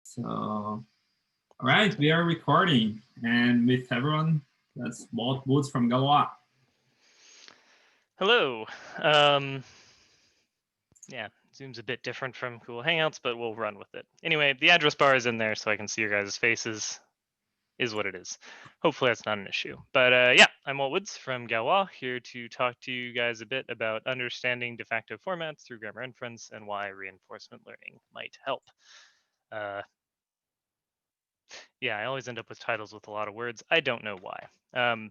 So, all right, we are recording, and with everyone, that's Walt from Galois. Hello. Yeah, Zoom's a bit different from Google Hangouts, but we'll run with it. Anyway, the address bar is in there so I can see your guys' faces, is what it is. Hopefully that's not an issue. But yeah, I'm Walt Woods from Galois, here to talk to you guys a bit about understanding de facto formats through grammar inference and why reinforcement learning might help. Uh, Yeah, I always end up with titles with a lot of words. I don't know why.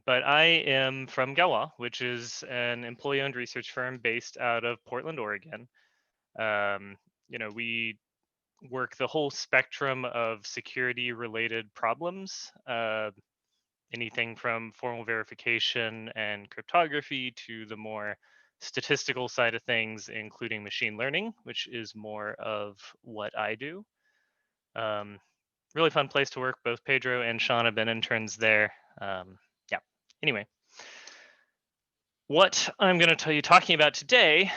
But I am from Galois, which is an employee-owned research firm based out of Portland, Oregon. Um, we work the whole spectrum of security-related problems, anything from formal verification and cryptography to the more statistical side of things, including machine learning, which is more of what I do. Um, Really fun place to work. Both Pedro and Sean have been interns there. Yeah. Anyway, what I'm going to tell you talking about today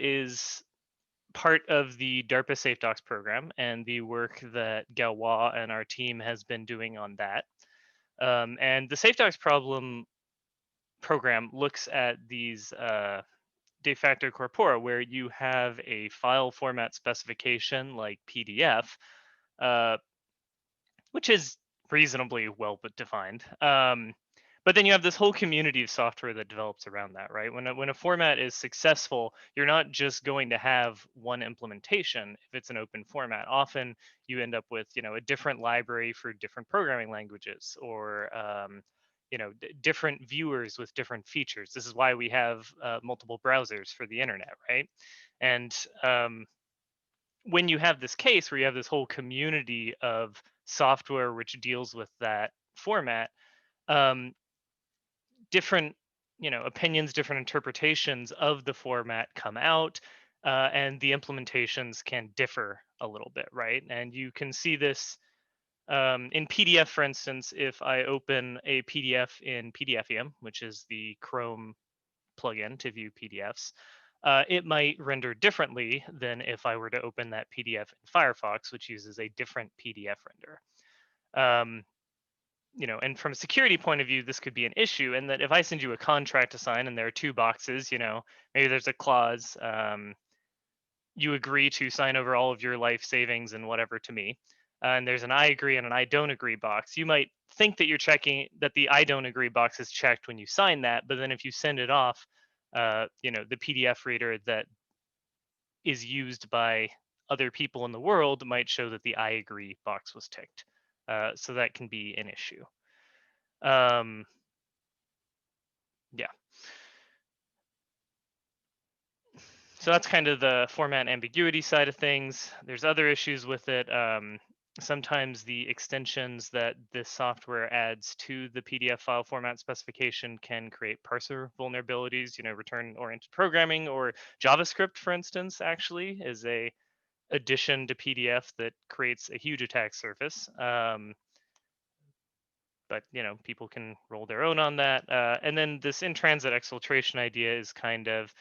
is part of the DARPA SafeDocs program and the work that Galois and our team has been doing on that. And the SafeDocs program looks at these de facto corpora where you have a file format specification like PDF, uh, which is reasonably well defined. But then you have this whole community of software that develops around that, right? When a format is successful, you're not just going to have one implementation if it's an open format. Often you end up with, a different library for different programming languages, or different viewers with different features. This is why we have multiple browsers for the internet, right? And when you have this case where you have this whole community of software which deals with that format, um, different opinions, different interpretations of the format come out, and the implementations can differ a little bit, right? And you can see this in PDF, for instance. If I open a PDF in PDFEM, which is the Chrome plugin to view PDFs, it might render differently than if I were to open that PDF in Firefox, which uses a different PDF render. And from a security point of view, this could be an issue. And that if I send you a contract to sign and there are two boxes, maybe there's a clause, you agree to sign over all of your life savings and whatever to me. And there's an I agree and an I don't agree box. You might think that you're checking that the I don't agree box is checked when you sign that, but then if you send it off, the PDF reader that is used by other people in the world might show that the I agree box was ticked. So that can be an issue. Yeah. So that's kind of the format ambiguity side of things. There's other issues with it. Sometimes the extensions that this software adds to the PDF file format specification can create parser vulnerabilities. Return-oriented programming, or JavaScript, for instance, actually is a addition to PDF that creates a huge attack surface. But people can roll their own on that. And then this in-transit exfiltration idea is kind of,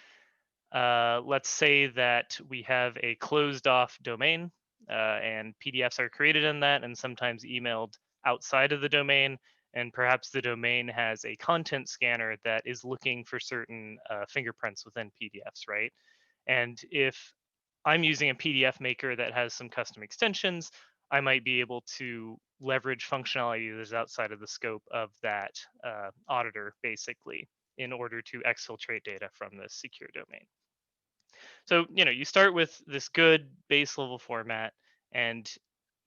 let's say that we have a closed off domain, and PDFs are created in that and sometimes emailed outside of the domain. And perhaps the domain has a content scanner that is looking for certain fingerprints within PDFs, right? And if I'm using a PDF maker that has some custom extensions, I might be able to leverage functionality that is outside of the scope of that auditor, basically, in order to exfiltrate data from this secure domain. So, you start with this good base level format, and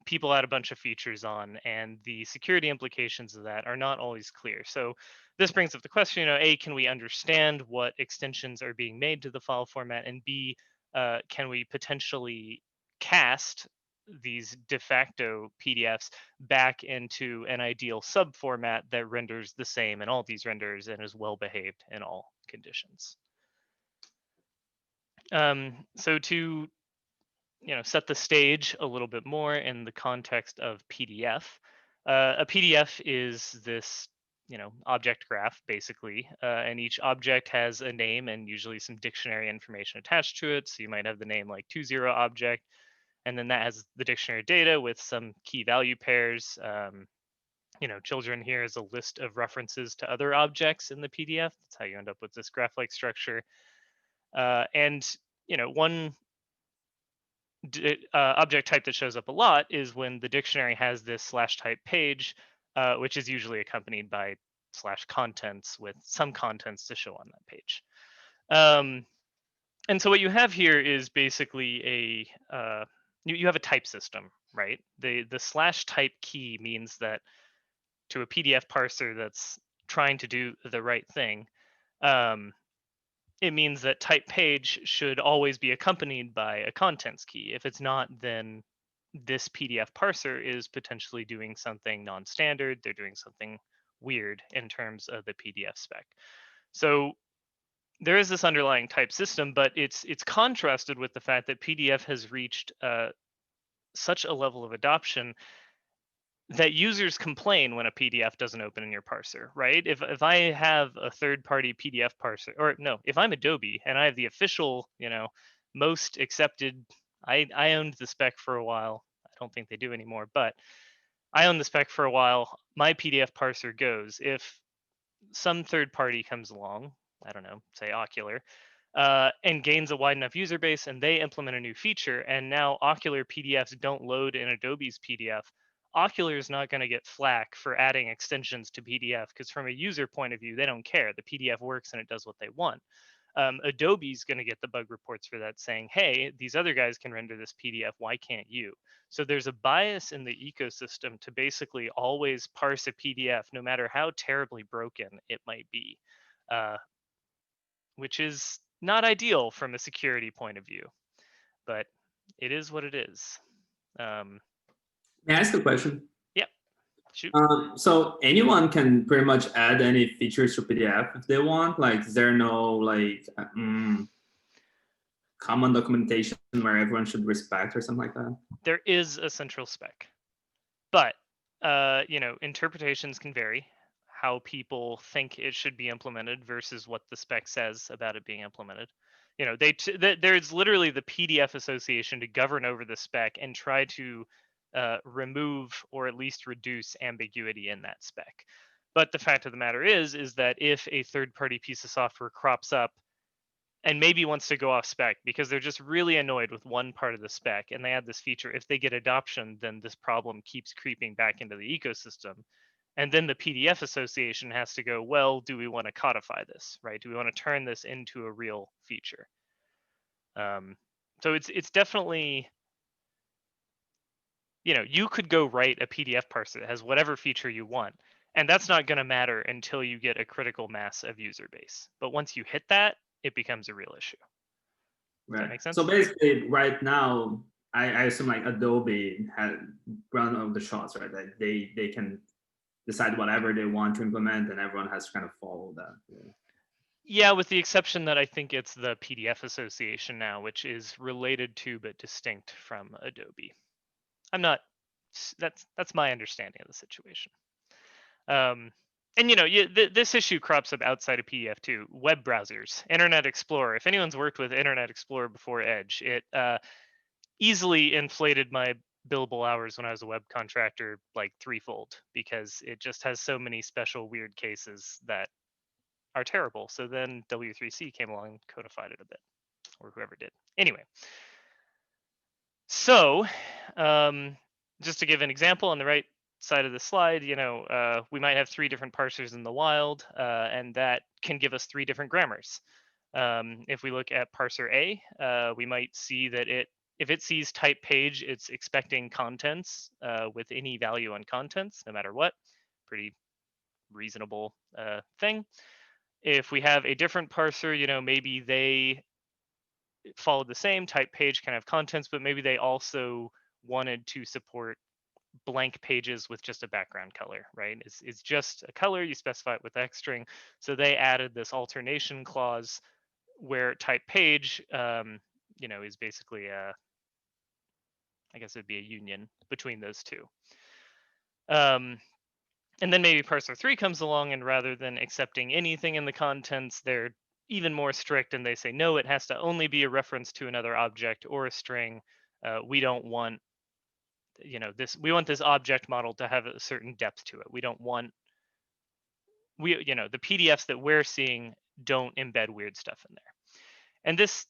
people add a bunch of features on, and the security implications of that are not always clear. So this brings up the question, A, can we understand what extensions are being made to the file format? And B, can we potentially cast these de facto PDFs back into an ideal subformat that renders the same in all these renders and is well behaved in all conditions? So to set the stage a little bit more in the context of PDF, a PDF is this object graph, basically, and each object has a name and usually some dictionary information attached to it. So you might have the name like 20 object, And then that has the dictionary data with some key value pairs. Children here is a list of references to other objects in the PDF. That's how you end up with this graph-like structure. And one object type that shows up a lot is when the dictionary has this slash type page, which is usually accompanied by slash contents with some contents to show on that page. And so what you have here is basically you have a type system, right? The slash type key means that to a PDF parser that's trying to do the right thing, it means that type page should always be accompanied by a contents key. If it's not, then this PDF parser is potentially doing something non-standard. They're doing something weird in terms of the PDF spec. So there is this underlying type system, but it's contrasted with the fact that PDF has reached such a level of adoption that users complain when a PDF doesn't open in your parser, right? If I have a third-party PDF parser, or no, if I'm Adobe and I have the official, most accepted, I owned the spec for a while. I don't think they do anymore, but I owned the spec for a while. My PDF parser goes. If some third party comes along, I don't know, say Ocular, and gains a wide enough user base and they implement a new feature, and now Ocular PDFs don't load in Adobe's PDF, Ocular is not going to get flack for adding extensions to PDF because from a user point of view, they don't care. The PDF works and it does what they want. Adobe's going to get the bug reports for that saying, hey, these other guys can render this PDF. Why can't you? So there's a bias in the ecosystem to basically always parse a PDF, no matter how terribly broken it might be, which is not ideal from a security point of view, but it is what it is. May I ask a question? Yeah, shoot. So anyone can pretty much add any features to PDF if they want. Like, is there no common documentation where everyone should respect or something like that? There is a central spec, but interpretations can vary. How people think it should be implemented versus what the spec says about it being implemented. There's literally the PDF association to govern over the spec and try to remove or at least reduce ambiguity in that spec. But the fact of the matter is that if a third-party piece of software crops up and maybe wants to go off spec because they're just really annoyed with one part of the spec and they add this feature, if they get adoption, then this problem keeps creeping back into the ecosystem. And then the PDF association has to go, well, do we want to codify this, right? Do we want to turn this into a real feature? So it's definitely, you could go write a PDF parser that has whatever feature you want, and that's not going to matter until you get a critical mass of user base. But once you hit that, it becomes a real issue. Does that make sense? So basically, right now, I assume like Adobe had run of the shots, right? That they can decide whatever they want to implement, and everyone has to kind of follow that. Yeah, with the exception that I think it's the PDF association now, which is related to but distinct from Adobe. I'm not. That's my understanding of the situation. And this issue crops up outside of PDF too. Web browsers, Internet Explorer. If anyone's worked with Internet Explorer before Edge, it easily inflated my billable hours when I was a web contractor like threefold because it just has so many special weird cases that are terrible. So then W3C came along and codified it a bit, or whoever did. Anyway, so just to give an example, on the right side of the slide, we might have 3 different parsers in the wild, and that can give us 3 different grammars. If we look at parser A, we might see that if it sees type page, it's expecting contents with any value on contents, no matter what. Pretty reasonable thing. If we have a different parser, maybe they followed the same type page can have contents, but maybe they also wanted to support blank pages with just a background color, right? It's just a color, you specify it with X string. So they added this alternation clause where type page, is basically I guess it'd be a union between those two. And then maybe parser 3 comes along, and rather than accepting anything in the contents, they're even more strict and they say, no, it has to only be a reference to another object or a string We don't want, we want this object model to have a certain depth to it. We don't want, the PDFs that we're seeing don't embed weird stuff in there. And this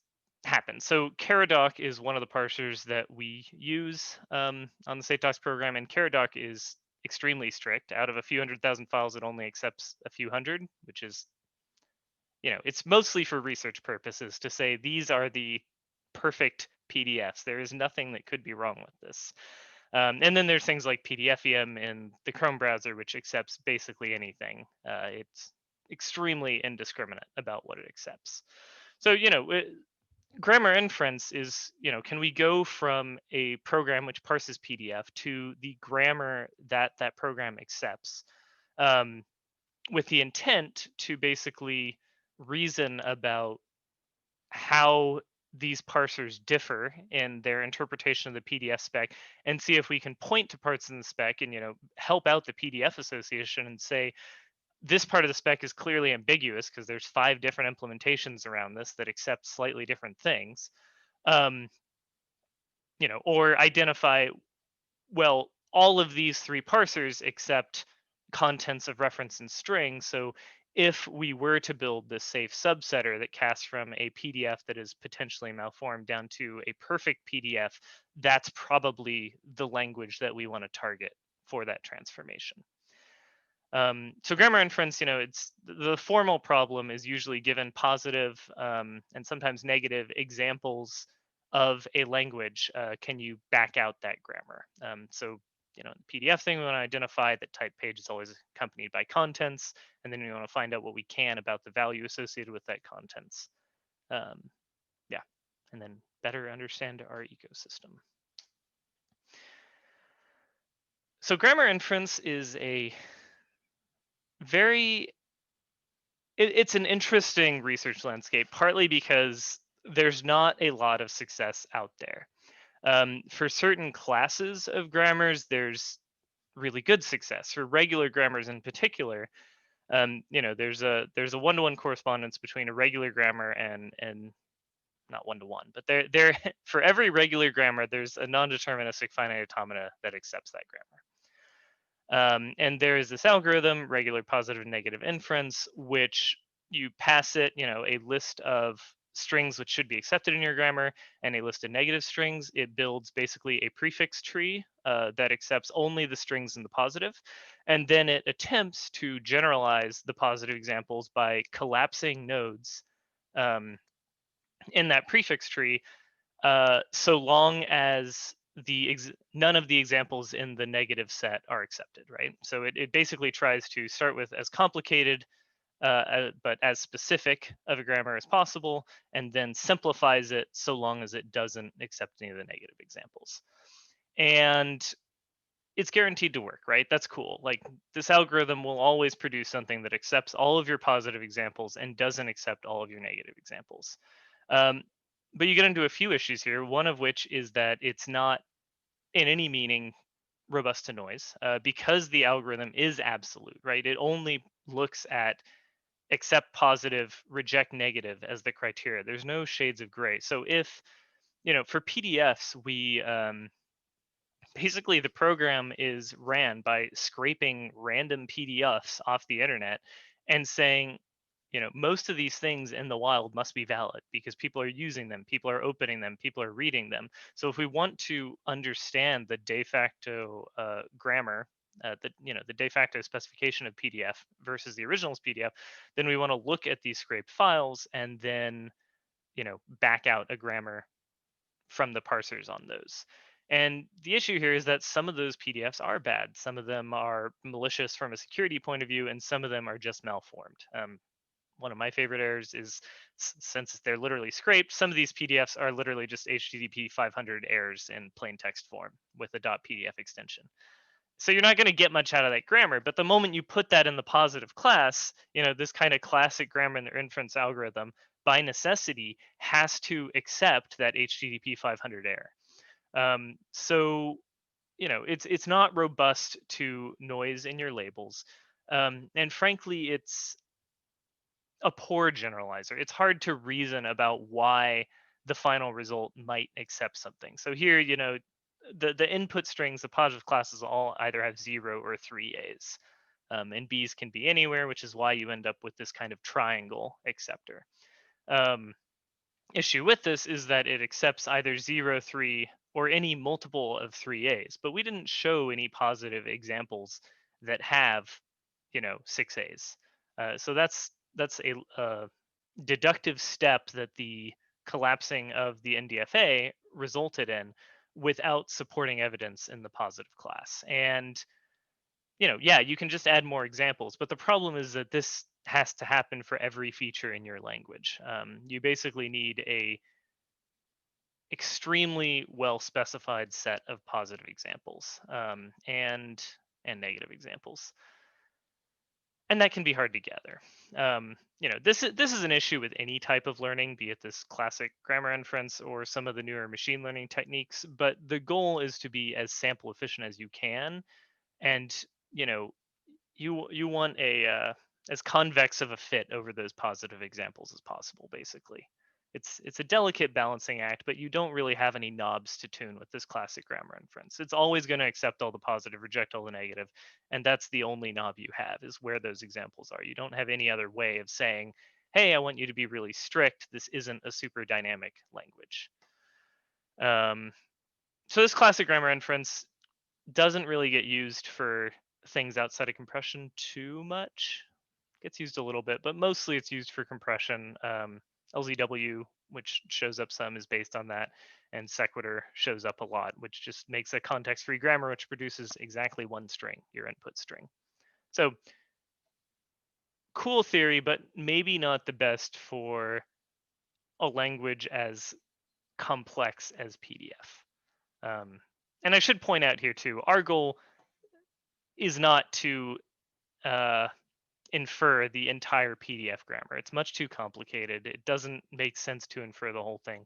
happens. So Caradoc is one of the parsers that we use on the SafeDocs program, and Caradoc is extremely strict. Out of a few 100,000 files, it only accepts a few hundred, which is, it's mostly for research purposes to say these are the perfect PDFs. There is nothing that could be wrong with this. And then there's things like PDFEM in the Chrome browser, which accepts basically anything. It's extremely indiscriminate about what it accepts. So, grammar inference is, can we go from a program which parses PDF to the grammar that that program accepts, with the intent to basically reason about how these parsers differ in their interpretation of the PDF spec, and see if we can point to parts in the spec and help out the PDF association and say this part of the spec is clearly ambiguous because there's 5 different implementations around this that accept slightly different things. Or identify, well, all of these 3 parsers accept contents of reference and string. So if we were to build this safe subsetter that casts from a PDF that is potentially malformed down to a perfect PDF, that's probably the language that we want to target for that transformation. So grammar inference, it's the formal problem is usually given positive and sometimes negative examples of a language. Can you back out that grammar? So the PDF thing, we want to identify that type page is always accompanied by contents, and then we want to find out what we can about the value associated with that contents. Yeah, and then better understand our ecosystem. So grammar inference is a it's an interesting research landscape, partly because there's not a lot of success out there. For certain classes of grammars, there's really good success. For regular grammars in particular, there's a one-to-one correspondence between a regular grammar and not one-to-one, but there for every regular grammar, there's a non-deterministic finite automata that accepts that grammar. And there is this algorithm, regular positive and negative inference, which you pass it, a list of strings which should be accepted in your grammar and a list of negative strings. It builds basically a prefix tree that accepts only the strings in the positive. And then it attempts to generalize the positive examples by collapsing nodes in that prefix tree, so long as none of the examples in the negative set are accepted, right? So it basically tries to start with as complicated but as specific of a grammar as possible, and then simplifies it so long as it doesn't accept any of the negative examples. And it's guaranteed to work, right? That's cool. Like, this algorithm will always produce something that accepts all of your positive examples and doesn't accept all of your negative examples. But you get into a few issues here, one of which is that it's not in any meaning robust to noise, because the algorithm is absolute, right? It only looks at accept positive, reject negative as the criteria. There's no shades of gray. So if, for PDFs, we basically the program is ran by scraping random PDFs off the internet and saying, most of these things in the wild must be valid because people are using them, people are opening them, people are reading them. So if we want to understand the de facto grammar, the de facto specification of PDF versus the original's PDF, then we want to look at these scraped files and then, back out a grammar from the parsers on those. And the issue here is that some of those PDFs are bad. Some of them are malicious from a security point of view, and some of them are just malformed. One of my favorite errors is, since they're literally scraped, some of these PDFs are literally just HTTP 500 errors in plain text form with a .pdf extension. So you're not going to get much out of that grammar, but the moment you put that in the positive class, this kind of classic grammar in the inference algorithm by necessity has to accept that HTTP 500 error. So it's not robust to noise in your labels, and frankly, it's a poor generalizer. It's hard to reason about why the final result might accept something. So here, the input strings, the positive classes all either have 0 or 3 A's. And B's can be anywhere, which is why you end up with this kind of triangle acceptor. Issue with this is that it accepts either 0, 3, or any multiple of 3 A's, but we didn't show any positive examples that have, 6 A's. So that's a deductive step that the collapsing of the NDFA resulted in without supporting evidence in the positive class. And yeah, you can just add more examples, but the problem is that this has to happen for every feature in your language. You basically need a extremely well specified set of positive examples, and negative examples, and that can be hard to gather. This is an issue with any type of learning, be it this classic grammar inference or some of the newer machine learning techniques. But the goal is to be as sample efficient as you can, and you know you want a as convex of a fit over those positive examples as possible. Basically, it's a delicate balancing act, but you don't really have any knobs to tune with this classic grammar inference. It's always going to accept all the positive, reject all the negative, and that's the only knob you have, is where those examples are. You don't have any other way of saying, hey, I want you to be really strict. This isn't a super dynamic language. So this classic grammar inference doesn't really get used for things outside of compression too much. Gets used a little bit, but mostly it's used for compression. LZW, which shows up some, is based on that, and sequitur shows up a lot, which just makes a context-free grammar which produces exactly one string, your input string. So cool theory, but maybe not the best for a language as complex as PDF. And I should point out here too, our goal is not to infer the entire PDF grammar. It's much too complicated. It doesn't make sense to infer the whole thing.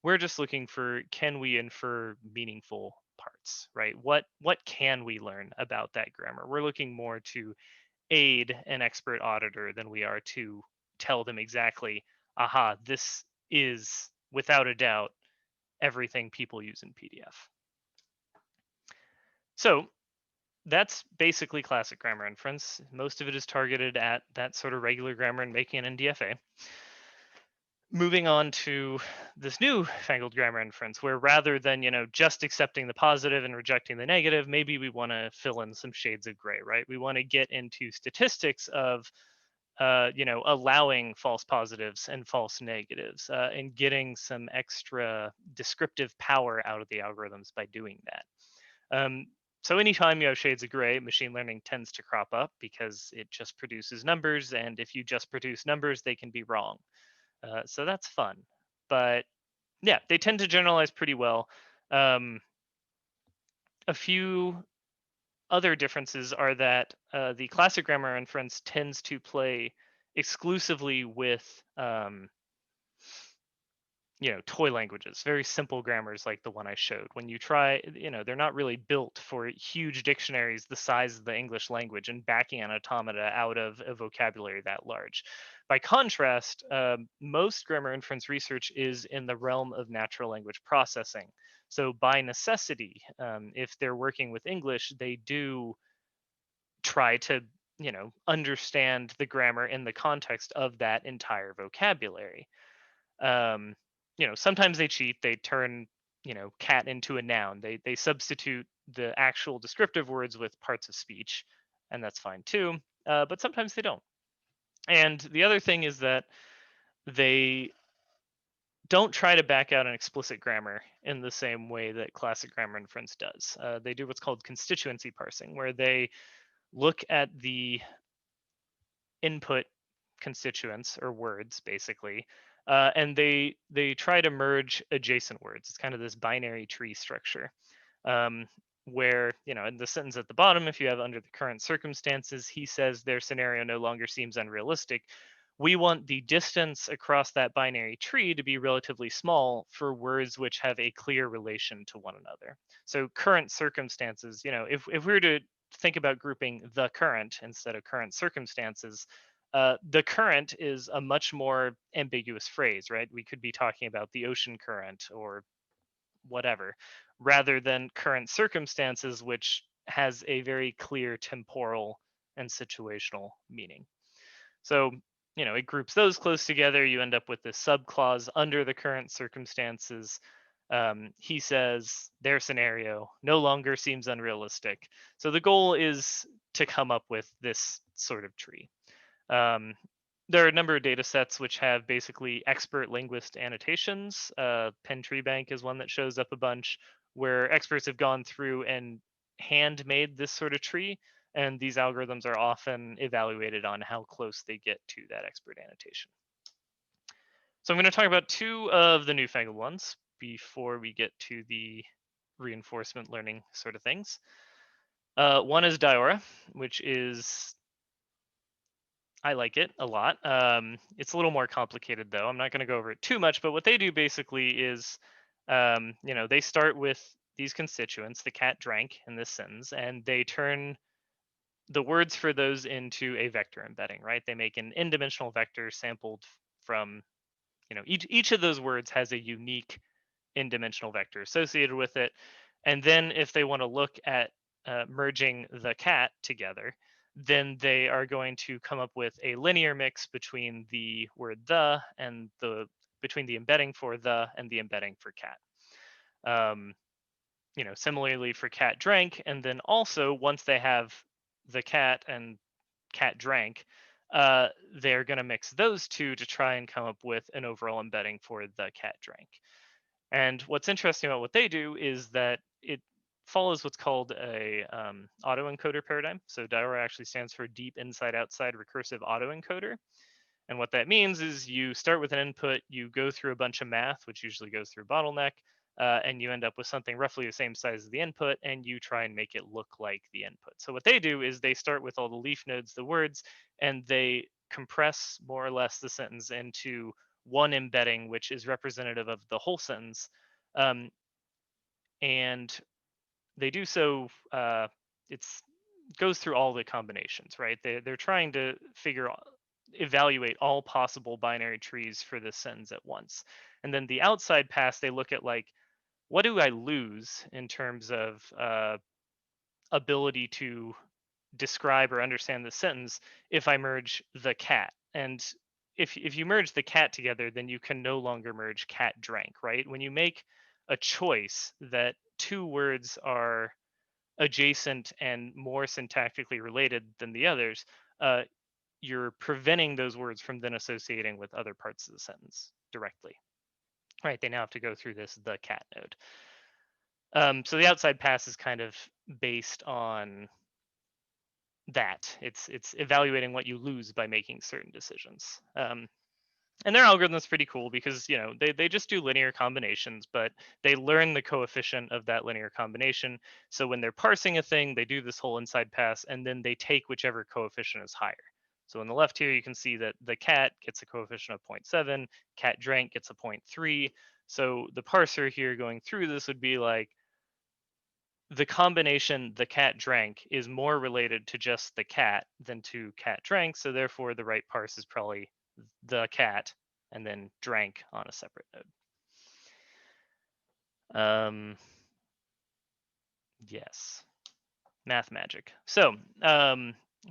We're just looking for, can we infer meaningful parts, right? What can we learn about that grammar? We're looking more to aid an expert auditor than we are to tell them exactly, aha, this is without a doubt everything people use in PDF. So that's basically classic grammar inference. Most of it is targeted at that sort of regular grammar and making an NDFA. Moving on to this new fangled grammar inference, where rather than just accepting the positive and rejecting the negative, maybe we want to fill in some shades of gray, right? We want to get into statistics of allowing false positives and false negatives, and getting some extra descriptive power out of the algorithms by doing that. So anytime you have shades of gray, machine learning tends to crop up because it just produces numbers, and if you just produce numbers, they can be wrong. So that's fun. But yeah, they tend to generalize pretty well. A few other differences are that the classic grammar inference tends to play exclusively with toy languages, very simple grammars like the one I showed. When you try, they're not really built for huge dictionaries the size of the English language and backing an automata out of a vocabulary that large. By contrast, most grammar inference research is in the realm of natural language processing. So by necessity, if they're working with English, they do try to understand the grammar in the context of that entire vocabulary. Sometimes they cheat. They turn cat into a noun. They substitute the actual descriptive words with parts of speech, and that's fine too. But sometimes they don't. And the other thing is that they don't try to back out an explicit grammar in the same way that classic grammar inference does. They do what's called constituency parsing, where they look at the input constituents, or words basically, and they try to merge adjacent words. It's kind of this binary tree structure, where in the sentence at the bottom, if you have under the current circumstances, he says their scenario no longer seems unrealistic. We want the distance across that binary tree to be relatively small for words which have a clear relation to one another. So current circumstances, if we were to think about grouping the current instead of current circumstances, The current is a much more ambiguous phrase, right? We could be talking about the ocean current or whatever, rather than current circumstances, which has a very clear temporal and situational meaning. So, it groups those close together. You end up with this subclause under the current circumstances. He says their scenario no longer seems unrealistic. So the goal is to come up with this sort of tree. Um, there are a number of data sets which have basically expert linguist annotations. Penn Tree Bank is one that shows up a bunch, where experts have gone through and handmade this sort of tree. And these algorithms are often evaluated on how close they get to that expert annotation. So I'm going to talk about two of the newfangled ones before we get to the reinforcement learning sort of things. One is Diora, which is, I like it a lot. It's a little more complicated though. I'm not going to go over it too much, but what they do basically is, they start with these constituents. The cat drank in this sentence, and they turn the words for those into a vector embedding, right? They make an n-dimensional vector sampled from, each of those words has a unique n-dimensional vector associated with it. And then if they want to look at merging the cat together, then they are going to come up with a linear mix between the word the and between the embedding for the and the embedding for cat. Similarly for cat drank, and then also once they have the cat and cat drank, they're going to mix those two to try and come up with an overall embedding for the cat drank. And what's interesting about what they do is that it follows what's called a autoencoder paradigm. So Diora actually stands for deep inside outside recursive autoencoder. And what that means is you start with an input, you go through a bunch of math, which usually goes through bottleneck, and you end up with something roughly the same size as the input, and you try and make it look like the input. So what they do is they start with all the leaf nodes, the words, and they compress more or less the sentence into one embedding, which is representative of the whole sentence. And they do so, it's goes through all the combinations, right? They're trying to evaluate all possible binary trees for this sentence at once. And then the outside pass, they look at like, what do I lose in terms of ability to describe or understand the sentence if I merge the cat? And if you merge the cat together, then you can no longer merge cat drank, right? When you make a choice that two words are adjacent and more syntactically related than the others, you're preventing those words from then associating with other parts of the sentence directly. Right? They now have to go through the cat node. So the outside pass is kind of based on that. It's evaluating what you lose by making certain decisions. And their algorithm is pretty cool because they just do linear combinations, but they learn the coefficient of that linear combination. So when they're parsing a thing, they do this whole inside pass, and then they take whichever coefficient is higher. So on the left here, you can see that the cat gets a coefficient of 0.7, cat drank gets a 0.3. So the parser here going through this would be like, the combination the cat drank is more related to just the cat than to cat drank. So therefore the right parse is probably the cat and then drank on a separate node. Yes, math magic. So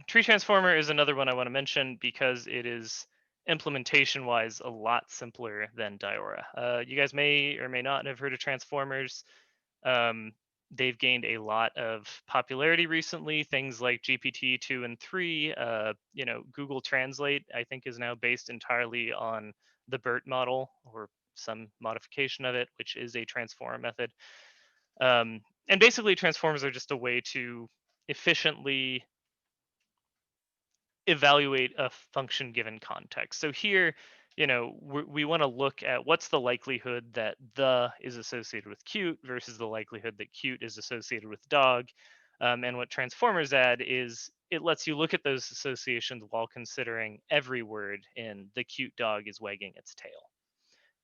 tree transformer is another one I want to mention because it is implementation wise a lot simpler than Diora. You guys may or may not have heard of transformers. They've gained a lot of popularity recently. Things like GPT-2 and 3, Google Translate, I think, is now based entirely on the BERT model or some modification of it, which is a transform method. And basically, transformers are just a way to efficiently evaluate a function given context. So here, we want to look at what's the likelihood that the is associated with cute versus the likelihood that cute is associated with dog. And what transformers add is it lets you look at those associations while considering every word in the cute dog is wagging its tail.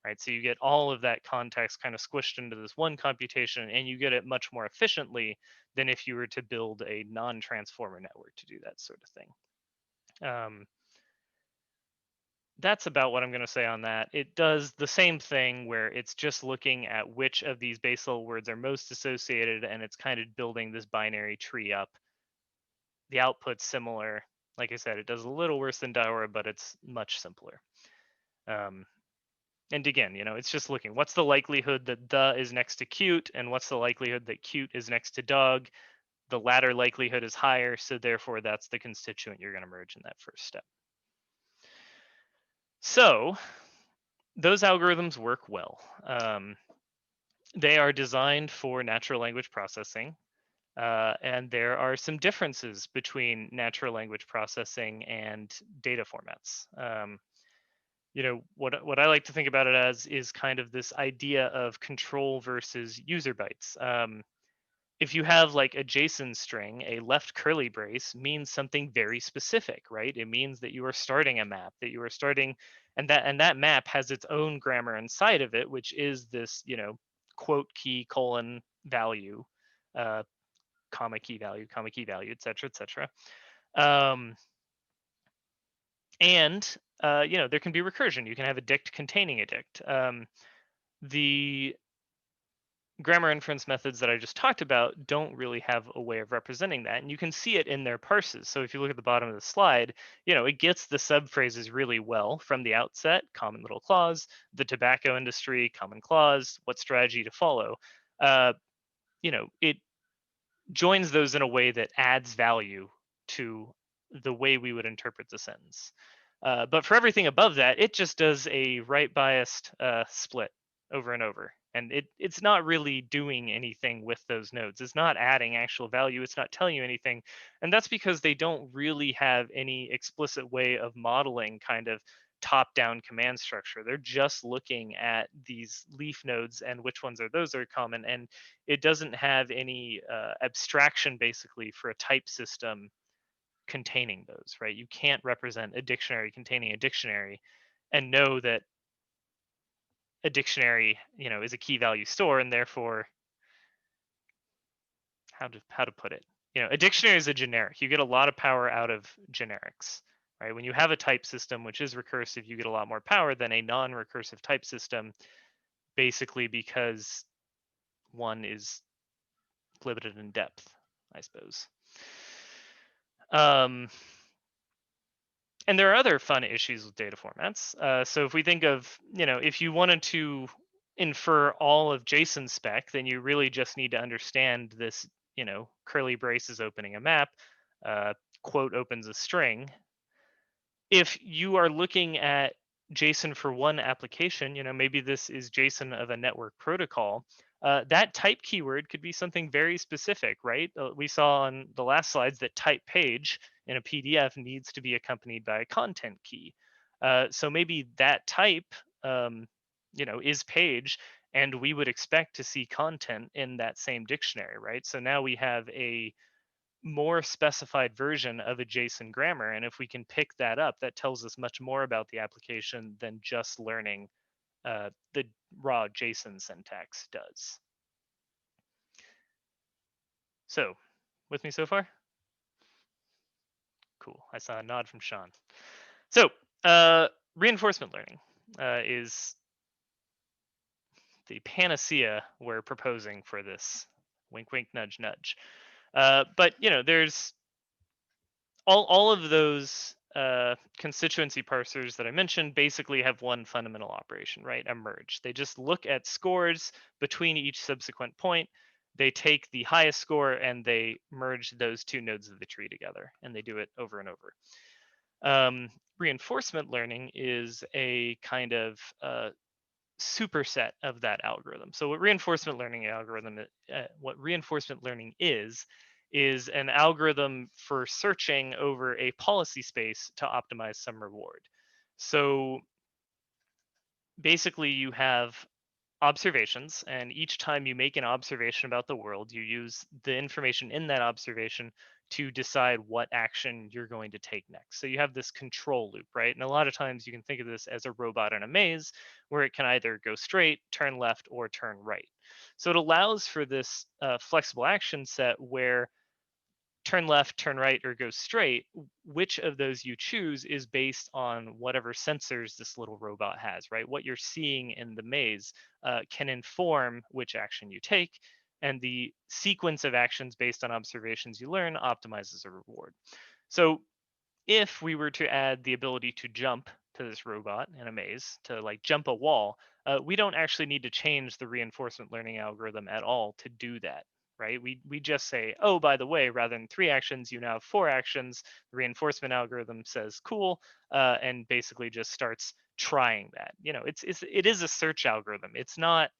Right, so you get all of that context kind of squished into this one computation, and you get it much more efficiently than if you were to build a non-transformer network to do that sort of thing. that's about what I'm going to say on that. It does the same thing where it's just looking at which of these base level words are most associated, and it's kind of building this binary tree up. The output's similar. Like I said, it does a little worse than Diora, but it's much simpler. Um, and again, it's just looking, what's the likelihood that the is next to cute, and what's the likelihood that cute is next to dog? The latter likelihood is higher, so therefore that's the constituent you're going to merge in that first step. So those algorithms work well. They are designed for natural language processing, and there are some differences between natural language processing and data formats. What I like to think about it as is kind of this idea of control versus user bytes. If you have like a JSON string, a left curly brace means something very specific, right? It means that you are starting a map, that you are starting, and that map has its own grammar inside of it, which is this, quote key colon value, uh, comma key value, et cetera, et cetera. And there can be recursion. You can have a dict containing a dict. The grammar inference methods that I just talked about don't really have a way of representing that. And you can see it in their parsers. So if you look at the bottom of the slide, it gets the subphrases really well from the outset. Common little clause, the tobacco industry, common clause, what strategy to follow. It joins those in a way that adds value to the way we would interpret the sentence. But for everything above that, it just does a right biased split over and over. And it's not really doing anything with those nodes. It's not adding actual value. It's not telling you anything. And that's because they don't really have any explicit way of modeling kind of top-down command structure. They're just looking at these leaf nodes and which ones are those are common. And it doesn't have any abstraction basically for a type system containing those, right? You can't represent a dictionary containing a dictionary and know that a dictionary, is a key value store, and therefore, how to put it, a dictionary is a generic. You get a lot of power out of generics, right? When you have a type system which is recursive, you get a lot more power than a non-recursive type system, basically because one is limited in depth, I suppose. And there are other fun issues with data formats. So if we think of, if you wanted to infer all of JSON spec, then you really just need to understand this, curly brace is opening a map, quote opens a string. If you are looking at JSON for one application, maybe this is JSON of a network protocol, that type keyword could be something very specific, right? We saw on the last slides that type page in a PDF needs to be accompanied by a content key. So maybe that type, is page, and we would expect to see content in that same dictionary, right? So now we have a more specified version of a JSON grammar. And if we can pick that up, that tells us much more about the application than just learning the raw JSON syntax does. So, with me so far? Cool. I saw a nod from Sean. So, reinforcement learning is the panacea we're proposing for this. Wink, wink, nudge, nudge. But there's all of those constituency parsers that I mentioned basically have one fundamental operation, right? A merge. They just look at scores between each subsequent point. They take the highest score and they merge those two nodes of the tree together, and they do it over and over. Reinforcement learning is a kind of superset of that algorithm. So what reinforcement learning is an algorithm for searching over a policy space to optimize some reward. So basically you have observations, and each time you make an observation about the world, you use the information in that observation to decide what action you're going to take next. So you have this control loop, right? And a lot of times you can think of this as a robot in a maze where it can either go straight, turn left, or turn right. So it allows for this flexible action set where turn left, turn right, or go straight, which of those you choose is based on whatever sensors this little robot has, right? What you're seeing in the maze can inform which action you take, and the sequence of actions based on observations you learn optimizes a reward. So if we were to add the ability to jump to this robot in a maze, to like jump a wall, we don't actually need to change the reinforcement learning algorithm at all to do that, right? We just say, oh, by the way, rather than 3 actions, you now have 4 actions. The reinforcement algorithm says cool, and basically just starts trying that. It is a search algorithm. It's not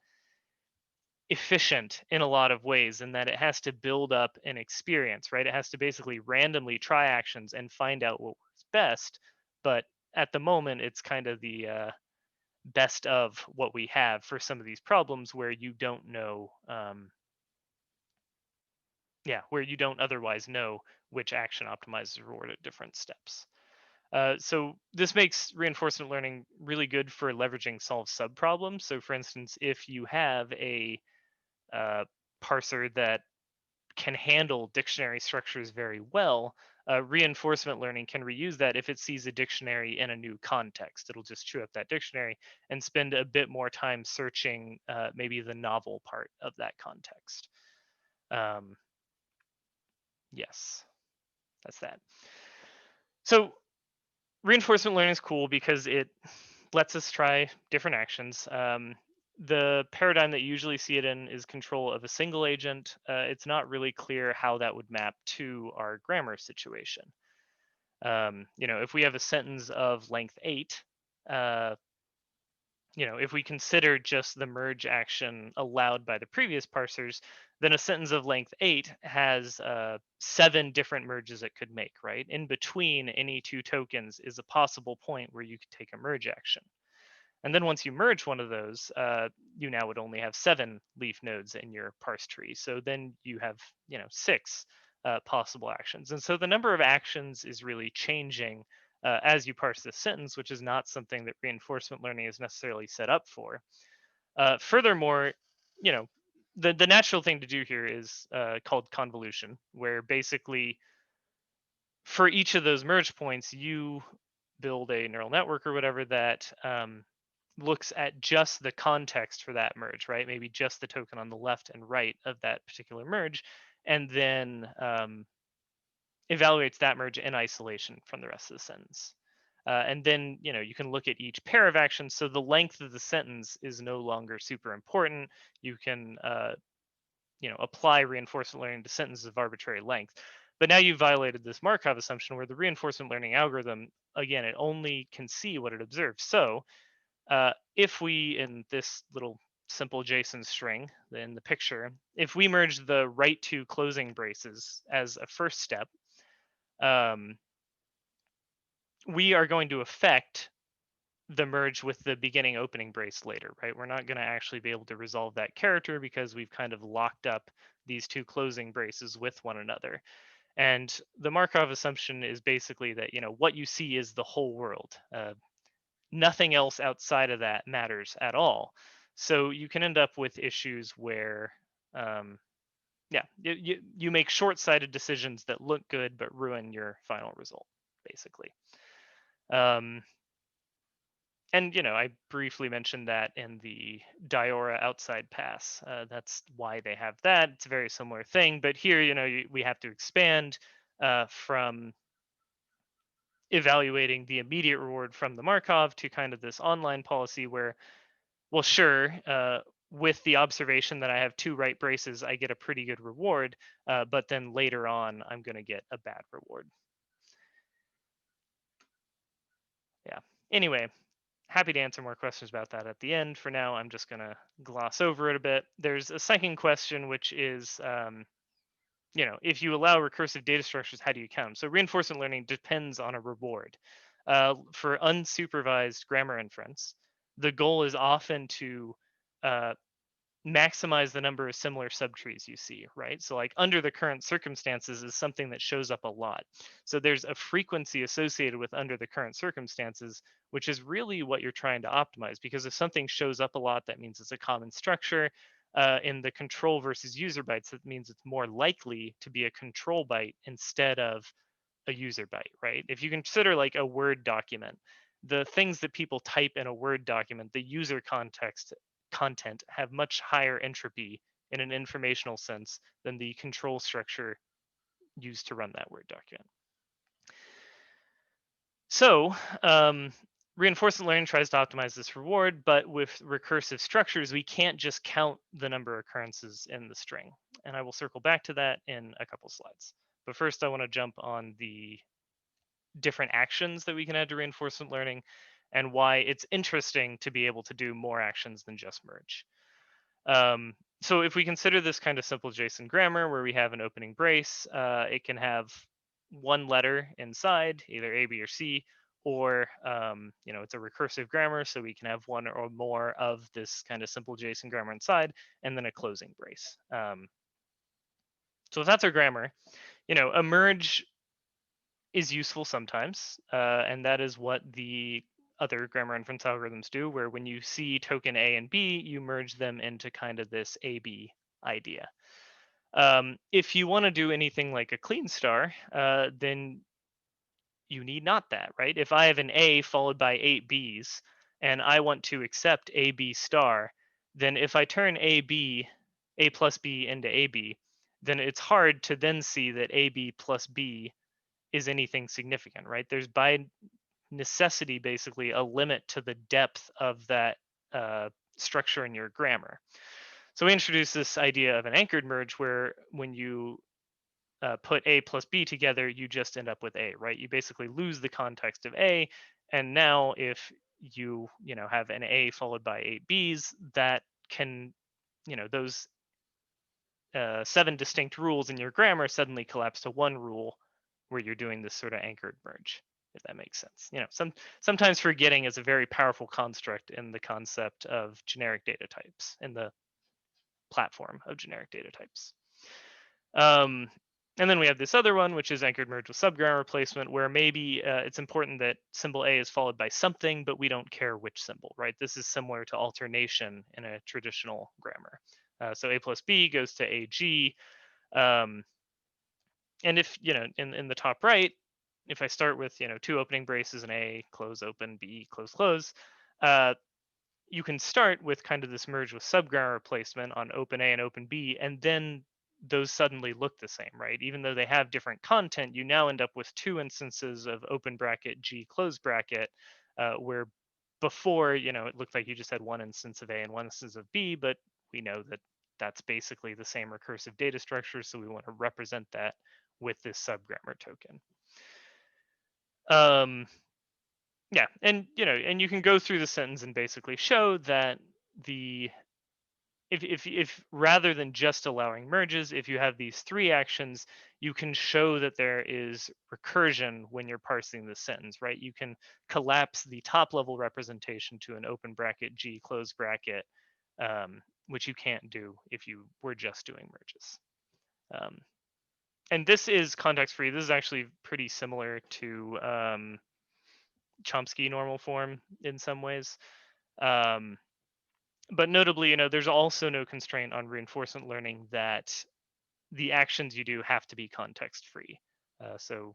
efficient in a lot of ways in that it has to build up an experience, right? It has to basically randomly try actions and find out what works best. But at the moment, it's kind of the best of what we have for some of these problems where you don't know, where you don't otherwise know which action optimizes reward at different steps. So this makes reinforcement learning really good for leveraging solve subproblems. So for instance, if you have a uh, parser that can handle dictionary structures very well, reinforcement learning can reuse that if it sees a dictionary in a new context. It'll just chew up that dictionary and spend a bit more time searching maybe the novel part of that context. Yes, that's that. So reinforcement learning is cool because it lets us try different actions. The paradigm that you usually see it in is control of a single agent. It's not really clear how that would map to our grammar situation. If we have a sentence of length 8, uh, if we consider just the merge action allowed by the previous parsers, then a sentence of length 8 has 7 different merges it could make, right? In between any 2 tokens is a possible point where you could take a merge action. And then once you merge one of those, you now would only have 7 leaf nodes in your parse tree. So then you have, 6 possible actions. And so the number of actions is really changing as you parse this sentence, which is not something that reinforcement learning is necessarily set up for. Furthermore, you know, the natural thing to do here is called convolution, where basically for each of those merge points, you build a neural network or whatever that looks at just the context for that merge, right? Maybe just the token on the left and right of that particular merge, and then evaluates that merge in isolation from the rest of the sentence. And then you can look at each pair of actions. So the length of the sentence is no longer super important. You can apply reinforcement learning to sentences of arbitrary length. But now you've violated this Markov assumption where the reinforcement learning algorithm, again, it only can see what it observes. So if we, in this little simple JSON string in the picture, if we merge the right 2 closing braces as a first step, we are going to affect the merge with the beginning opening brace later, right? We're not going to actually be able to resolve that character because we've kind of locked up these 2 closing braces with one another. And the Markov assumption is basically that, what you see is the whole world. Nothing else outside of that matters at all. So you can end up with issues where, you make short-sighted decisions that look good but ruin your final result, basically. And I briefly mentioned that in the Diora outside pass. That's why they have that. It's a very similar thing, but here, we have to expand from evaluating the immediate reward from the Markov to kind of this online policy where, well, sure, with the observation that I have 2 right braces, I get a pretty good reward, but then later on, I'm going to get a bad reward. Yeah. Anyway, happy to answer more questions about that at the end. For now, I'm just going to gloss over it a bit. There's a second question, which is, if you allow recursive data structures, how do you count them? So reinforcement learning depends on a reward. For unsupervised grammar inference, the goal is often to maximize the number of similar subtrees you see, right? So like under the current circumstances is something that shows up a lot. So there's a frequency associated with under the current circumstances, which is really what you're trying to optimize, because if something shows up a lot, that means it's a common structure. in the control versus user bytes, that means it's more likely to be a control byte instead of a user byte, right? If you consider like a Word document, the things that people type in a Word document, the user content have much higher entropy in an informational sense than the control structure used to run that Word document. So reinforcement learning tries to optimize this reward, but with recursive structures, we can't just count the number of occurrences in the string. And I will circle back to that in a couple slides. But first, I want to jump on the different actions that we can add to reinforcement learning and why it's interesting to be able to do more actions than just merge. So if we consider this kind of simple JSON grammar where we have an opening brace, it can have one letter inside, either A, B, or C, or it's a recursive grammar, so we can have one or more of this kind of simple JSON grammar inside, and then a closing brace. So if that's our grammar, a merge is useful sometimes, and that is what the other grammar inference algorithms do, where when you see token A and B, you merge them into kind of this AB idea. If you want to do anything like a clean star, then you need not that, right? If I have an A followed by 8 Bs and I want to accept AB star, then if I turn A plus B into AB, then it's hard to then see that AB plus B is anything significant, right? There's by necessity basically a limit to the depth of that structure in your grammar. So we introduced this idea of an anchored merge where when you put A plus B together, you just end up with A, right? You basically lose the context of A. And now if you have an A followed by 8 Bs, that can, those 7 distinct rules in your grammar suddenly collapse to one rule where you're doing this sort of anchored merge, if that makes sense. Sometimes forgetting is a very powerful construct in the concept of generic data types, in the platform of generic data types. And then we have this other one, which is anchored merge with subgrammar replacement, where maybe it's important that symbol A is followed by something, but we don't care which symbol, right? This is similar to alternation in a traditional grammar. So A plus B goes to AG. And if, in the top right, if I start with, 2 opening braces and A, close, open, B, close, close, you can start with kind of this merge with subgrammar replacement on open A and open B, and then those suddenly look the same, right? Even though they have different content, you now end up with 2 instances of open bracket G close bracket, where before, it looked like you just had one instance of A and one instance of B, but we know that that's basically the same recursive data structure, so we want to represent that with this subgrammar token. Yeah, and and you can go through the sentence and basically show that if rather than just allowing merges, if you have these 3 actions, you can show that there is recursion when you're parsing the sentence, right? You can collapse the top level representation to an open bracket G close bracket, which you can't do if you were just doing merges. And this is context free. This is actually pretty similar to Chomsky normal form in some ways. But notably, there's also no constraint on reinforcement learning that the actions you do have to be context free. So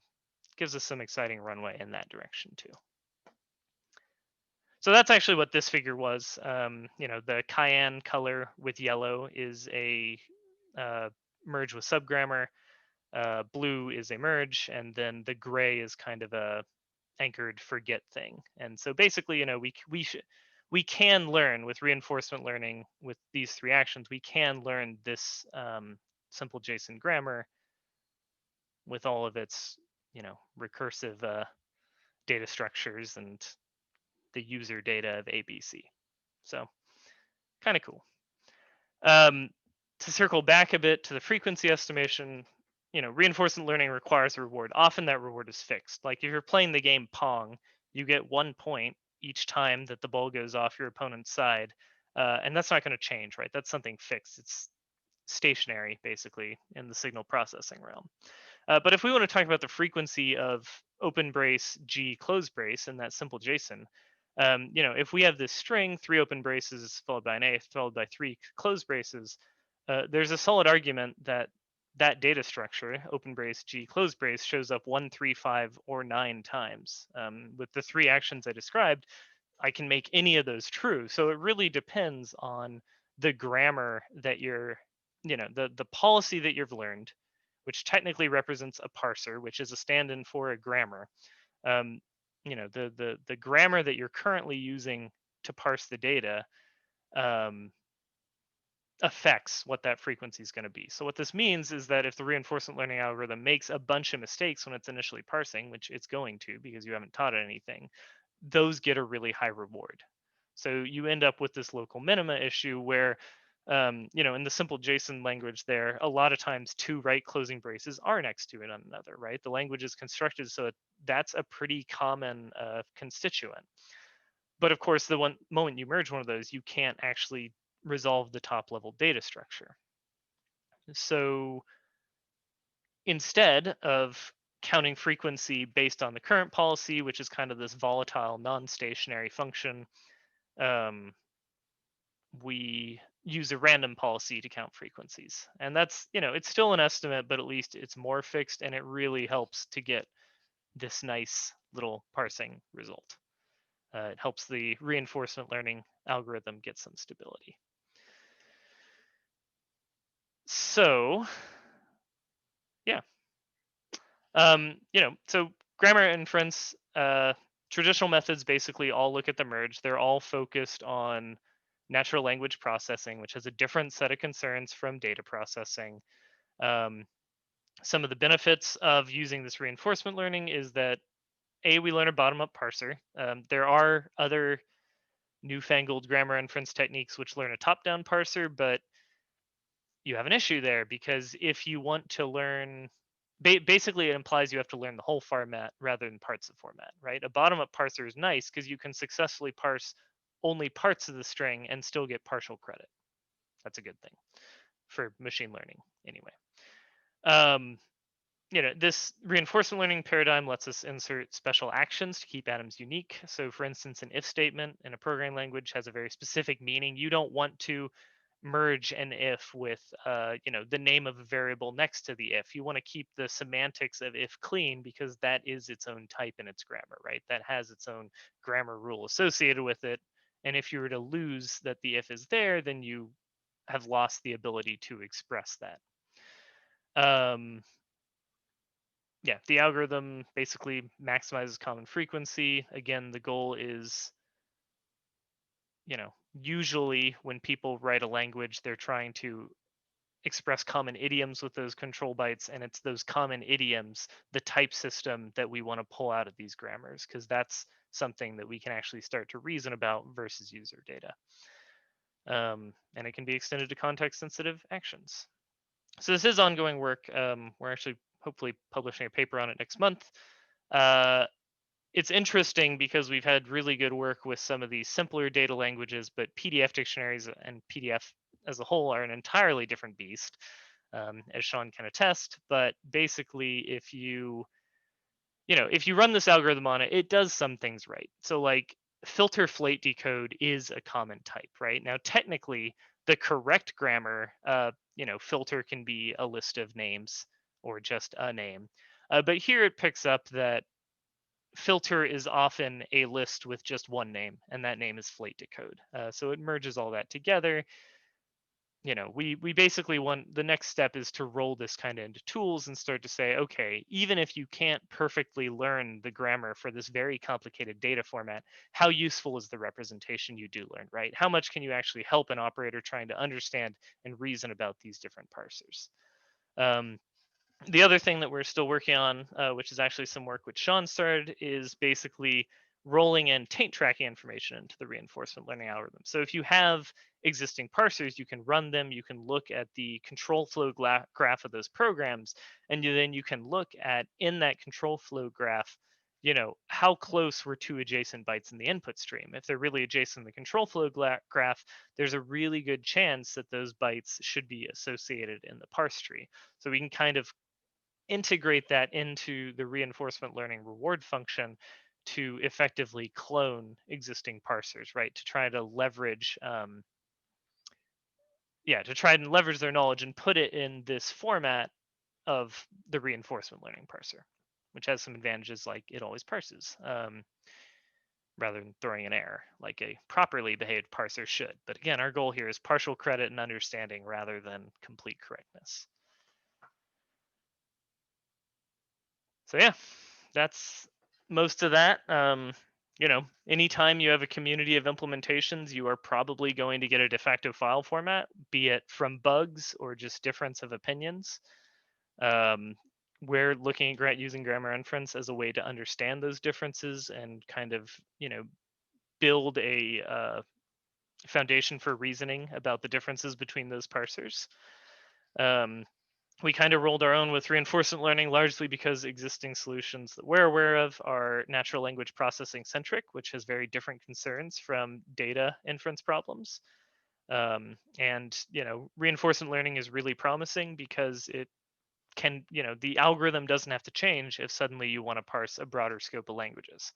it gives us some exciting runway in that direction too. So that's actually what this figure was. The cayenne color with yellow is a merge with subgrammar. Blue is a merge, and then the gray is kind of a anchored forget thing. And so basically, we can learn with reinforcement learning with these 3 actions. We can learn this simple JSON grammar with all of its recursive data structures and the user data of ABC. So kind of cool. To circle back a bit to the frequency estimation, reinforcement learning requires a reward. Often that reward is fixed. Like if you're playing the game Pong, you get 1 point each time that the ball goes off your opponent's side. And that's not going to change, right? That's something fixed. It's stationary, basically, in the signal processing realm. But if we want to talk about the frequency of open brace, G, close brace, in that simple JSON, If we have this string, 3 open braces followed by an A followed by 3 closed braces, there's a solid argument that that data structure, open brace, G, closed brace, shows up 1, 3, 5, or 9 times. With the 3 actions I described, I can make any of those true. So it really depends on the grammar that the policy that you've learned, which technically represents a parser, which is a stand-in for a grammar. um, the grammar that you're currently using to parse the data um, affects what that frequency is going to be. So what this means is that if the reinforcement learning algorithm makes a bunch of mistakes when it's initially parsing, which it's going to because you haven't taught it anything, those get a really high reward. So you end up with this local minima issue where in the simple JSON language there, a lot of times 2 right closing braces are next to it on another, right? The language is constructed so that's a pretty common constituent. But of course, the one moment you merge one of those, you can't actually resolve the top level data structure. So instead of counting frequency based on the current policy, which is kind of this volatile, non-stationary function, um, we use a random policy to count frequencies. And that's, it's still an estimate, but at least it's more fixed and it really helps to get this nice little parsing result. It helps the reinforcement learning algorithm get some stability. So, yeah. So grammar inference, traditional methods basically all look at the merge. They're all focused on natural language processing, which has a different set of concerns from data processing. Um, some of the benefits of using this reinforcement learning is that we learn a bottom-up parser. There are other newfangled grammar inference techniques which learn a top-down parser, but you have an issue there because if you want to learn, basically it implies you have to learn the whole format rather than parts of format, right? A bottom-up parser is nice because you can successfully parse only parts of the string and still get partial credit. That's a good thing for machine learning anyway. This reinforcement learning paradigm lets us insert special actions to keep atoms unique. So for instance, an if statement in a programming language has a very specific meaning. You don't want to merge an if with the name of a variable next to the if. You want to keep the semantics of if clean because that is its own type in its grammar, right? That has its own grammar rule associated with it. And if you were to lose that the if is there, then you have lost the ability to express that. The algorithm basically maximizes common frequency. Again, the goal is, usually when people write a language, they're trying to express common idioms with those control bytes, and it's those common idioms, the type system that we want to pull out of these grammars, because that's something that we can actually start to reason about versus user data. And it can be extended to context-sensitive actions. So this is ongoing work. We're actually hopefully publishing a paper on it next month. It's interesting because we've had really good work with some of these simpler data languages, but PDF dictionaries and PDF as a whole are an entirely different beast, as Sean can attest. But basically, if you run this algorithm on it, it does some things right. So like filter flate decode is a common type, right? Now, technically, the correct grammar, filter can be a list of names or just a name. But here it picks up that filter is often a list with just one name, and that name is flate decode. So it merges all that together. We basically want, the next step is to roll this kind of into tools and start to say, okay, even if you can't perfectly learn the grammar for this very complicated data format, how useful is the representation you do learn, right? How much can you actually help an operator trying to understand and reason about these different parsers? The other thing that we're still working on, which is actually some work which Sean started, is basically rolling in taint tracking information into the reinforcement learning algorithm. So if you have existing parsers, you can run them, you can look at the control flow graph of those programs, and then you can look at, in that control flow graph, how close were 2 adjacent bytes in the input stream. If they're really adjacent in the control flow graph, there's a really good chance that those bytes should be associated in the parse tree. So we can kind of integrate that into the reinforcement learning reward function to effectively clone existing parsers, right? To try to leverage, to try and leverage their knowledge and put it in this format of the reinforcement learning parser, which has some advantages, like it always parses rather than throwing an error like a properly behaved parser should. But again, our goal here is partial credit and understanding rather than complete correctness. So yeah, that's most of that. Anytime you have a community of implementations, you are probably going to get a de facto file format, be it from bugs or just difference of opinions. We're looking at using grammar inference as a way to understand those differences and kind of, build a foundation for reasoning about the differences between those parsers. We kind of rolled our own with reinforcement learning, largely because existing solutions that we're aware of are natural language processing centric, which has very different concerns from data inference problems. And reinforcement learning is really promising because it can, the algorithm doesn't have to change if suddenly you want to parse a broader scope of languages.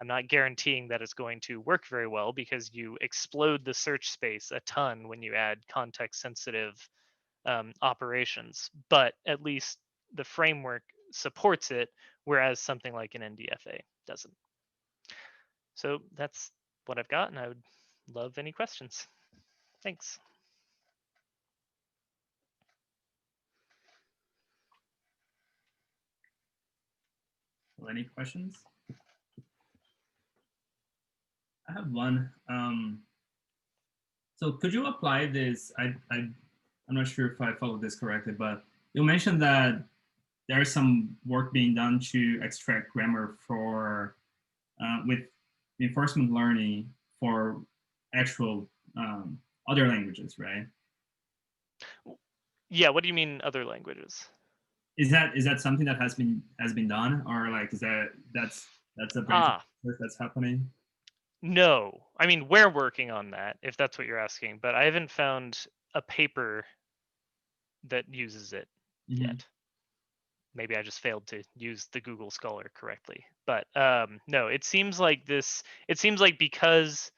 I'm not guaranteeing that it's going to work very well because you explode the search space a ton when you add context sensitive operations, but at least the framework supports it, whereas something like an NDFA doesn't. So that's what I've got, and I would love any questions. Thanks. Well, any questions? I have one. So could you apply this? I'm not sure if I followed this correctly, but you mentioned that there's some work being done to extract grammar for with reinforcement learning for actual other languages, right? Yeah. What do you mean other languages? Is that something that has been done, or like is that's a branch of work that's happening? No, I mean we're working on that if that's what you're asking, but I haven't found a paper that uses it yet. Maybe I just failed to use the Google Scholar correctly. But no, it seems like because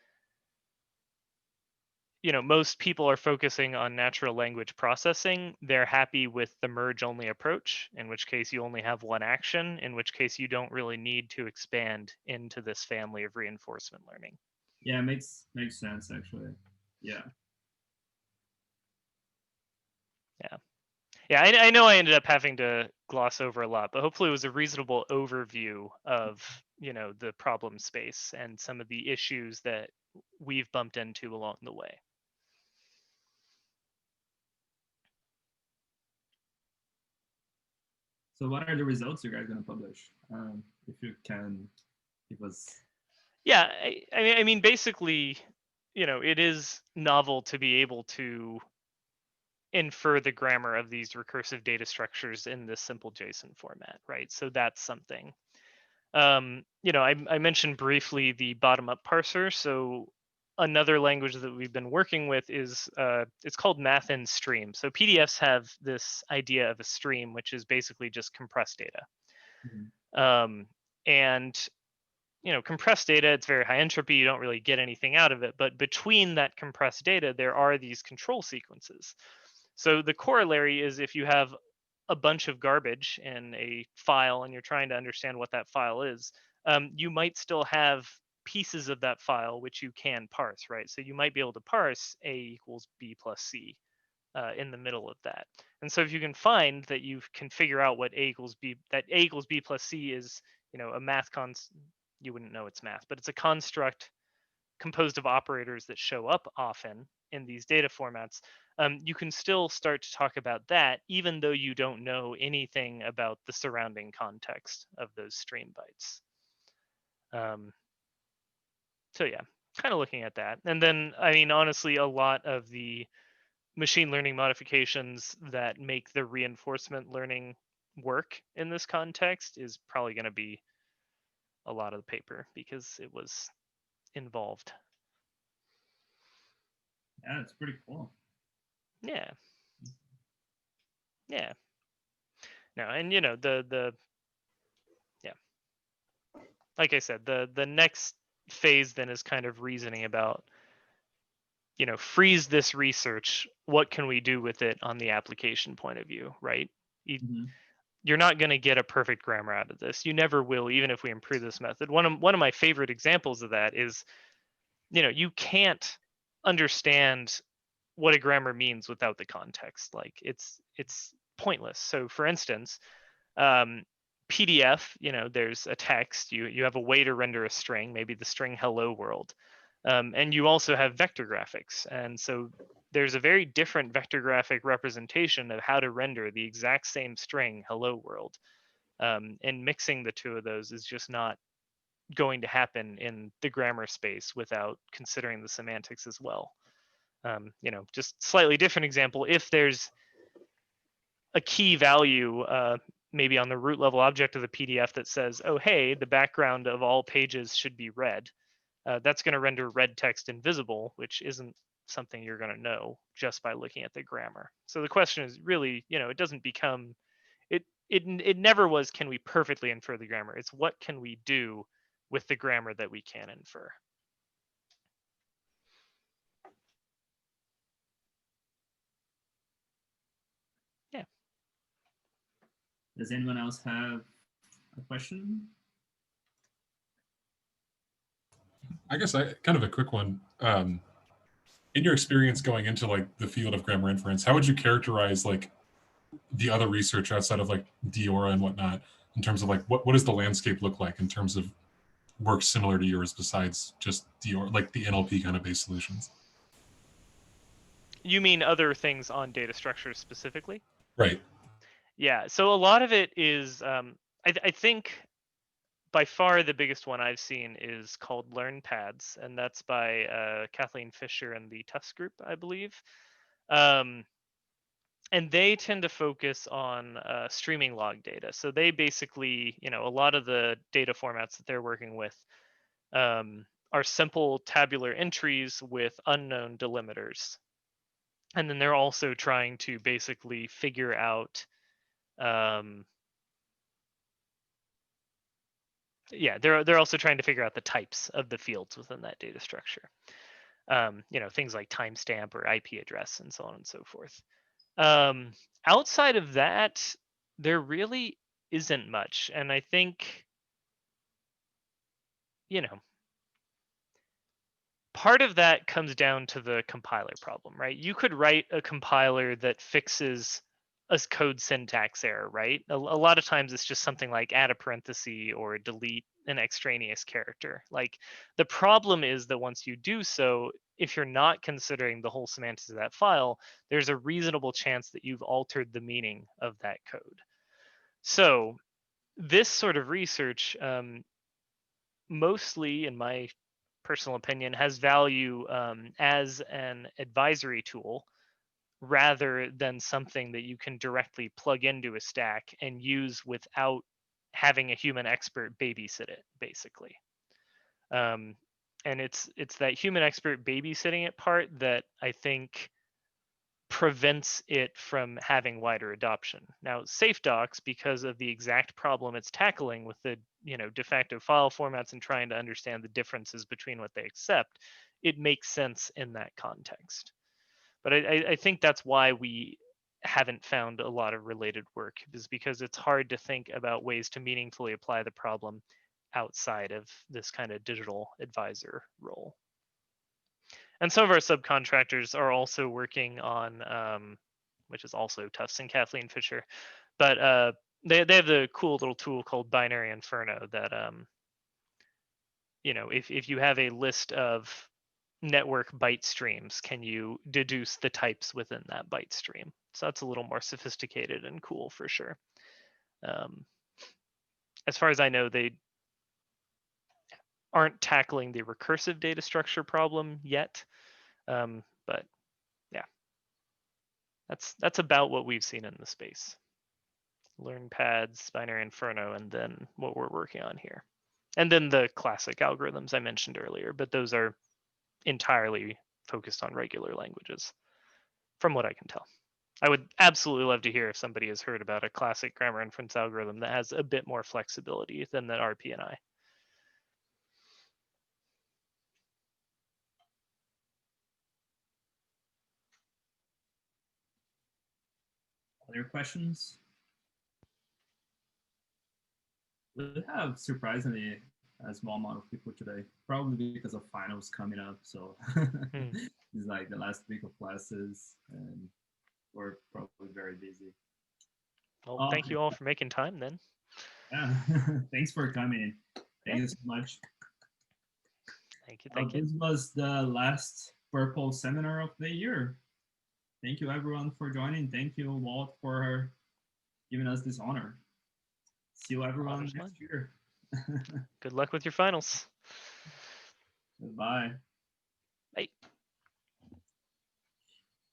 most people are focusing on natural language processing, they're happy with the merge only approach, in which case you only have one action, in which case you don't really need to expand into this family of reinforcement learning. Yeah, makes sense actually. Yeah. Yeah, I know I ended up having to gloss over a lot, but hopefully it was a reasonable overview of the problem space and some of the issues that we've bumped into along the way. So what are the results you guys going to publish? If you can give us. Yeah, I mean, basically, it is novel to be able to infer the grammar of these recursive data structures in this simple JSON format, right? So that's something. I mentioned briefly the bottom-up parser. So another language that we've been working with is it's called math in stream. So PDFs have this idea of a stream, which is basically just compressed data. And compressed data, it's very high entropy. You don't really get anything out of it. But between that compressed data, there are these control sequences. So the corollary is if you have a bunch of garbage in a file and you're trying to understand what that file is, you might still have pieces of that file which you can parse, right? So you might be able to parse A equals B plus C in the middle of that. And so if you can find that you can figure out what A equals B, that A equals B plus C is, a math you wouldn't know it's math, but it's a construct composed of operators that show up often in these data formats, you can still start to talk about that, even though you don't know anything about the surrounding context of those stream bytes. So yeah, kind of looking at that. And then, I mean, honestly, a lot of the machine learning modifications that make the reinforcement learning work in this context is probably going to be a lot of the paper because it was involved. Yeah, it's pretty cool. Yeah. No, and the yeah. like I said, the next phase then is kind of reasoning about, freeze this research. What can we do with it on the application point of view, right? You, Mhm. you're not going to get a perfect grammar out of this. You never will, even if we improve this method. One of my favorite examples of that is, you can't understand what a grammar means without the context. Like it's pointless. So for instance, um, PDF, there's a text. You have a way to render a string, maybe the string "hello world," and you also have vector graphics. And so there's a very different vector graphic representation of how to render the exact same string "hello world." And mixing the two of those is just not going to happen in the grammar space without considering the semantics as well. Just slightly different example. If there's a key value, maybe on the root level object of the PDF that says, oh, hey, the background of all pages should be red, that's going to render red text invisible, which isn't something you're going to know just by looking at the grammar. So the question is really, it doesn't become, it never was, can we perfectly infer the grammar? It's what can we do with the grammar that we can infer. Yeah. Does anyone else have a question? I guess I kind of a quick one. In your experience going into like the field of grammar inference, how would you characterize like the other research outside of like Diora and whatnot in terms of like what does the landscape look like in terms of work similar to yours besides just Diora, like the NLP kind of based solutions? You mean other things on data structures specifically? Right. Yeah. So a lot of it is, I think by far the biggest one I've seen is called Learn Pads, and that's by Kathleen Fisher and the Tufts Group, I believe. And they tend to focus on streaming log data. So they basically, a lot of the data formats that they're working with are simple tabular entries with unknown delimiters. And then they're also trying to basically figure out, they're also trying to figure out the types of the fields within that data structure. Things like timestamp or IP address and so on and so forth. Outside of that, there really isn't much. And I think, part of that comes down to the compiler problem, right? You could write a compiler that fixes a code syntax error, right? A lot of times it's just something like add a parenthesis or delete an extraneous character. Like the problem is that once you do so, if you're not considering the whole semantics of that file, there's a reasonable chance that you've altered the meaning of that code. So this sort of research, mostly, in my personal opinion, has value as an advisory tool rather than something that you can directly plug into a stack and use without having a human expert babysit it, basically. And it's that human expert babysitting it part that I think prevents it from having wider adoption. Now, SafeDocs, because of the exact problem it's tackling with the de facto file formats and trying to understand the differences between what they accept, it makes sense in that context. But I think that's why we haven't found a lot of related work, is because it's hard to think about ways to meaningfully apply the problem outside of this kind of digital advisor role. And some of our subcontractors are also working on, which is also Tufts and Kathleen Fisher, but they have the cool little tool called Binary Inferno that, if you have a list of network byte streams, can you deduce the types within that byte stream? So that's a little more sophisticated and cool for sure. As far as I know, they aren't tackling the recursive data structure problem yet, but yeah, that's about what we've seen in the space. Learn Pads, Binary Inferno, and then what we're working on here. And then the classic algorithms I mentioned earlier, but those are entirely focused on regular languages, from what I can tell. I would absolutely love to hear if somebody has heard about a classic grammar inference algorithm that has a bit more flexibility than the RPNI. Other questions? We have surprisingly a small amount of people today, probably because of finals coming up. So it's like the last week of classes, and we're probably very busy. Well, thank you all for making time then. Yeah, thanks for coming. Thank you so much. Thank you. Thank you. This was the last Purple seminar of the year. Thank you everyone for joining. Thank you, Walt, for giving us this honor. See you everyone next year. Good luck with your finals. Goodbye. Bye.